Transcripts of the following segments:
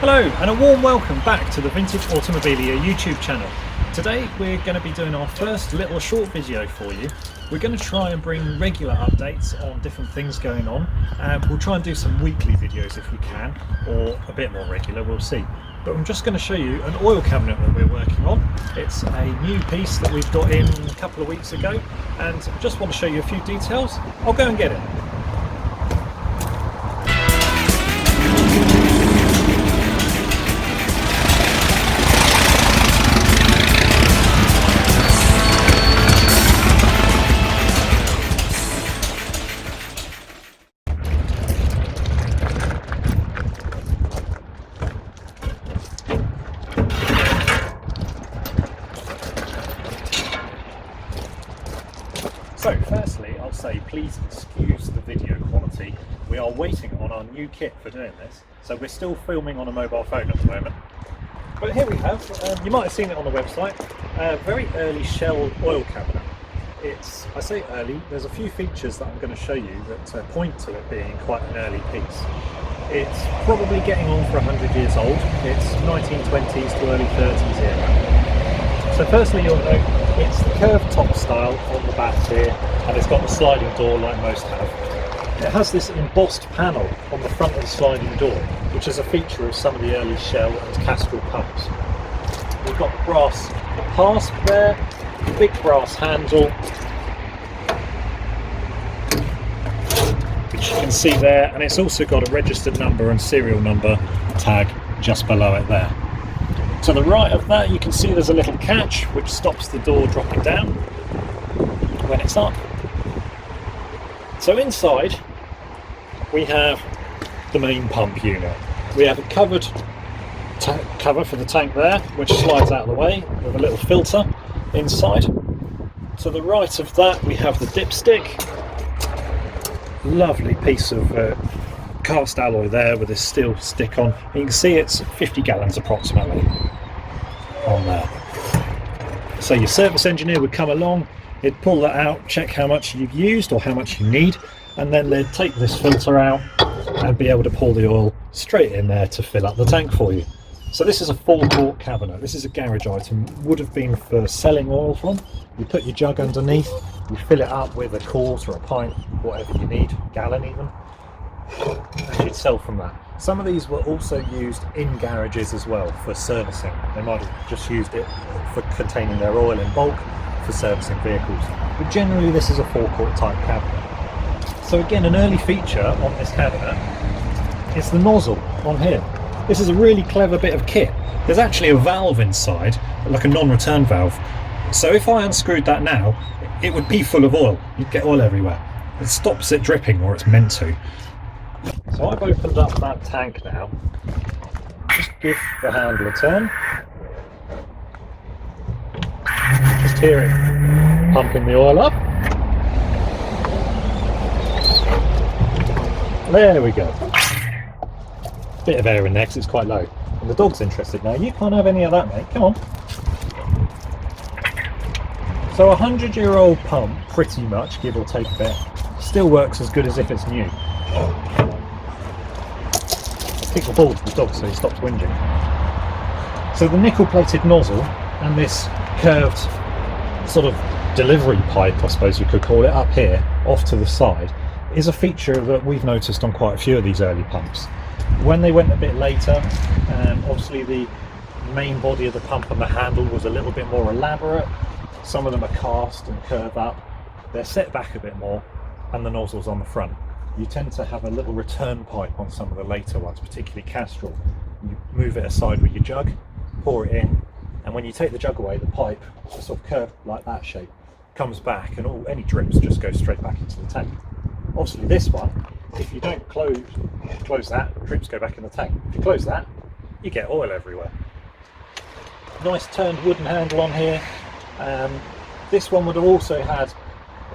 Hello and a warm welcome back to the Vintage Automobilia YouTube channel. Today we're going to be doing our first little short video for you. We're going to try and bring regular updates on different things going on. We'll try and do some weekly videos if we can, or a bit more regular, we'll see. But I'm just going to show you an oil cabinet that we're working on. It's a new piece that we've got in a couple of weeks ago, and I just want to show you a few details. I'll go and get it. So firstly, I'll say please excuse the video quality. We are waiting on our new kit for doing this, so we're still filming on a mobile phone at the moment. But here we have, you might have seen it on the website, a very early Shell oil cabinet. I say early, there's a few features that I'm going to show you that point to it being quite an early piece. It's probably getting on for 100 years old. It's 1920s to early 30s era. So firstly you'll note it's the curved top style on the back here, and it's got the sliding door like most have. It has this embossed panel on the front of the sliding door, which is a feature of some of the early Shell and Castrol pumps. We've got the brass hasp there, the big brass handle, which you can see there, and it's also got a registered number and serial number tag just below it there. To the right of that you can see there's a little catch which stops the door dropping down when it's up. So inside we have the main pump unit. We have a covered cover for the tank there, which slides out of the way with a little filter inside. To the right of that we have the dipstick. Lovely piece of cast alloy there with this steel stick on. You can see it's 50 gallons approximately on there. So your service engineer would come along, he'd pull that out, check how much you've used or how much you need, and then they'd take this filter out and be able to pour the oil straight in there to fill up the tank for you. So this is a forecourt cabinet. This is a garage item, would have been for selling oil from. You put your jug underneath, you fill it up with a quart or a pint, whatever you need, gallon even, and you'd sell from that. Some of these were also used in garages as well for servicing. They might have just used it for containing their oil in bulk for servicing vehicles. But generally this is a forecourt type cabinet. So again, an early feature on this cabinet is the nozzle on here. This is a really clever bit of kit. There's actually a valve inside, like a non-return valve. So if I unscrewed that now, it would be full of oil. You'd get oil everywhere. It stops it dripping, or it's meant to. So I've opened up that tank now. Just give the handle a turn. Just hear it pumping the oil up. There we go. Bit of air in there because it's quite low. And the dog's interested now. You can't have any of that, mate. Come on. So a 100-year-old pump, pretty much, give or take a bit, still works as good as if it's new. Kick the ball to the dog so he stops whinging. So the nickel-plated nozzle and this curved sort of delivery pipe, I suppose you could call it, up here, off to the side, is a feature that we've noticed on quite a few of these early pumps. When they went a bit later, obviously the main body of the pump and the handle was a little bit more elaborate. Some of them are cast and curve up. They're set back a bit more, and the nozzle's on the front. You tend to have a little return pipe on some of the later ones, particularly Castrol. You move it aside with your jug, pour it in, and when you take the jug away, the pipe, sort of curved like that shape, comes back, and any drips just go straight back into the tank. Obviously this one, if you don't close that, drips go back in the tank. If you close that, you get oil everywhere. Nice turned wooden handle on here. This one would have also had,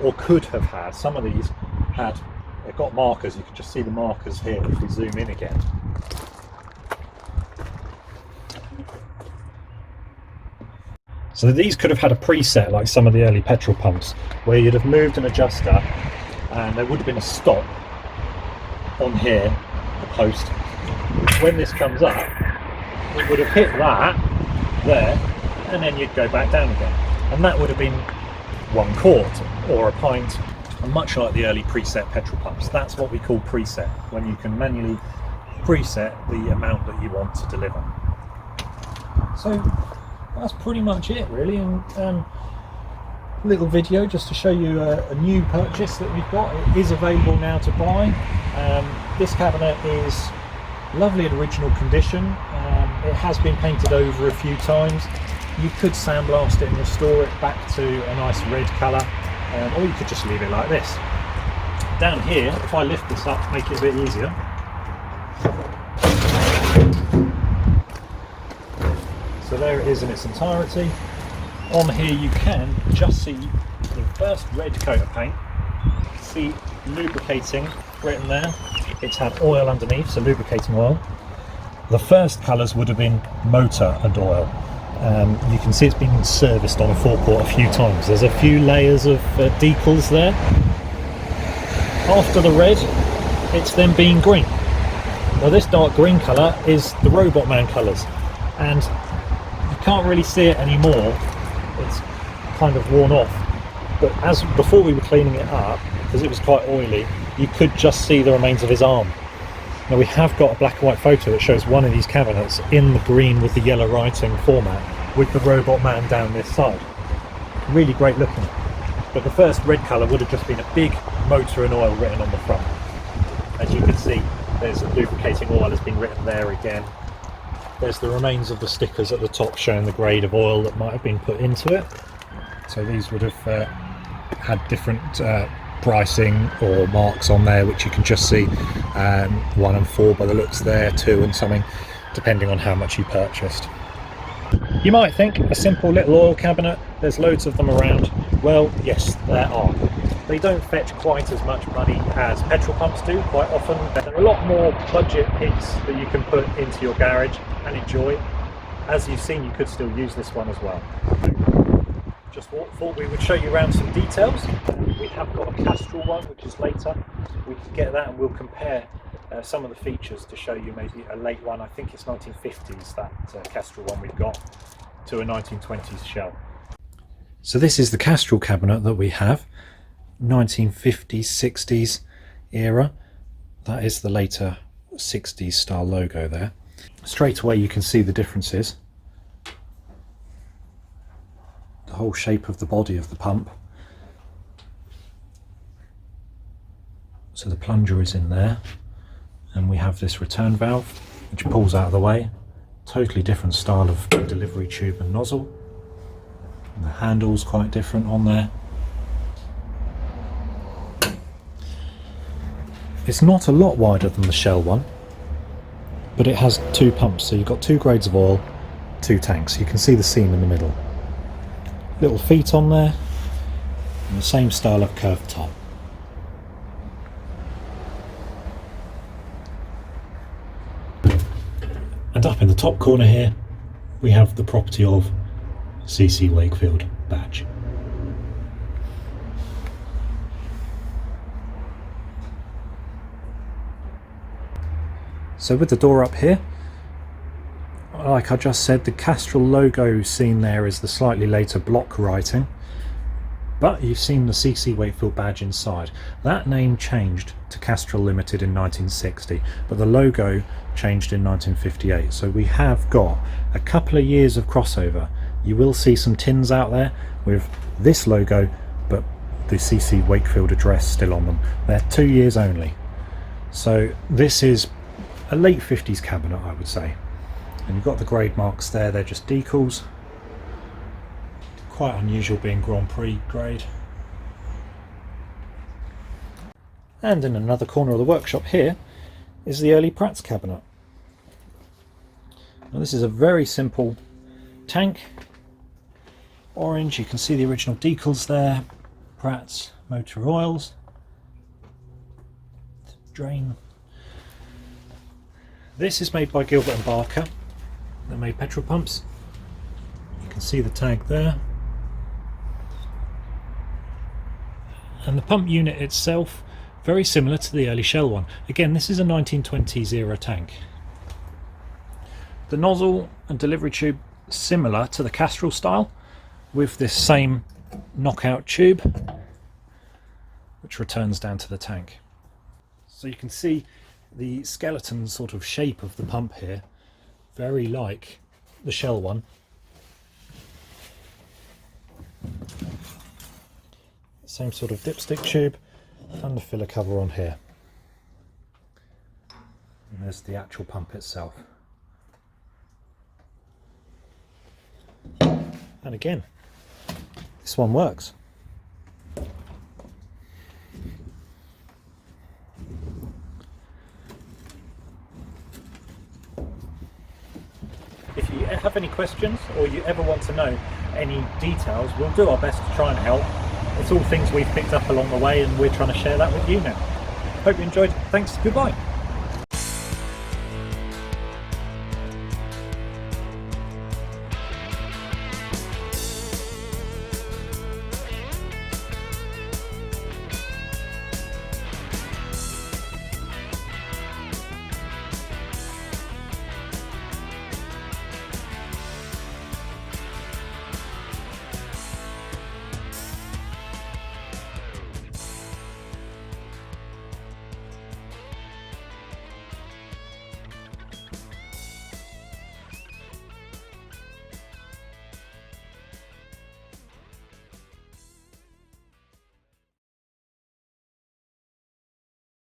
or could have had, some of these had, they've got markers. You can just see the markers here if we zoom in again. So these could have had a preset like some of the early petrol pumps, where you'd have moved an adjuster and there would have been a stop on here, the post. When this comes up, it would have hit that there, and then you'd go back down again. And that would have been 1 quart or a pint, and much like the early preset petrol pumps. That's what we call preset, when you can manually preset the amount that you want to deliver. So that's pretty much it really, and little video just to show you a new purchase that we've got. It is available now to buy. This cabinet is lovely in original condition. It has been painted over a few times. You could sandblast it and restore it back to a nice red colour, or you could just leave it like this. Down here, if I lift this up, make it a bit easier. So there it is in its entirety. On here you can just see the first red coat of paint. See lubricating written there. It's had oil underneath, so lubricating oil. The first colours would have been motor and oil. You can see it's been serviced on a forecourt a few times. There's a few layers of decals there. After the red, it's then been green. Now this dark green colour is the Robot Man colours, and you can't really see it anymore. It's kind of worn off, but as before we were cleaning it up, because it was quite oily, you could just see the remains of his arm. Now we have got a black and white photo that shows one of these cabinets in the green with the yellow writing format with the Robot Man down this side. Really great looking. But the first red colour would have just been a big motor and oil written on the front. As you can see, there's a lubricating oil has been written there again. There's the remains of the stickers at the top showing the grade of oil that might have been put into it. So these would have had different pricing or marks on there, which you can just see 1 and 4 by the looks there, 2 and something, depending on how much you purchased. You might think a simple little oil cabinet, there's loads of them around. Well, yes, there are. They don't fetch quite as much money as petrol pumps do quite often. There are a lot more budget picks that you can put into your garage and enjoy. As you've seen, you could still use this one as well. Just thought we would show you around some details. We have got a Castrol one, which is later. We can get that and we'll compare some of the features to show you maybe a late one. I think it's 1950s, that Castrol one we've got, to a 1920s shell. So this is the Castrol cabinet that we have, 1950s, 60s era. That is the later 60s style logo there. Straight away you can see the differences. The whole shape of the body of the pump. So the plunger is in there, and we have this return valve which pulls out of the way. Totally different style of delivery tube and nozzle. And the handle's quite different on there. It's not a lot wider than the Shell one, but it has 2 pumps, so you've got 2 grades of oil, 2 tanks. You can see the seam in the middle. Little feet on there, and the same style of curved top. And up in the top corner here, we have the property of CC Wakefield badge. So with the door up here, like I just said, the Castrol logo seen there is the slightly later block writing, but you've seen the CC Wakefield badge inside. That name changed to Castrol Limited in 1960, but the logo changed in 1958, so we have got a couple of years of crossover. You will see some tins out there with this logo, but the CC Wakefield address still on them. They're 2 years only. So this is a late 50s cabinet, I would say. And you've got the grade marks there, they're just decals. Quite unusual being Grand Prix grade. And in another corner of the workshop here is the early Pratt's cabinet. Now this is a very simple tank. Orange, you can see the original decals there. Pratt's motor oils. Drain. This is made by Gilbert and Barker. They made petrol pumps. You can see the tag there. And the pump unit itself, very similar to the early Shell one. Again, this is a 1920s era tank. The nozzle and delivery tube similar to the Castrol style, with this same knockout tube which returns down to the tank. So you can see the skeleton sort of shape of the pump here, very like the Shell one. Same sort of dipstick tube and the filler cover on here. And there's the actual pump itself. And again, this one works. If you have any questions or you ever want to know any details, we'll do our best to try and help. It's all things we've picked up along the way and we're trying to share that with you now. Hope you enjoyed. Thanks, goodbye.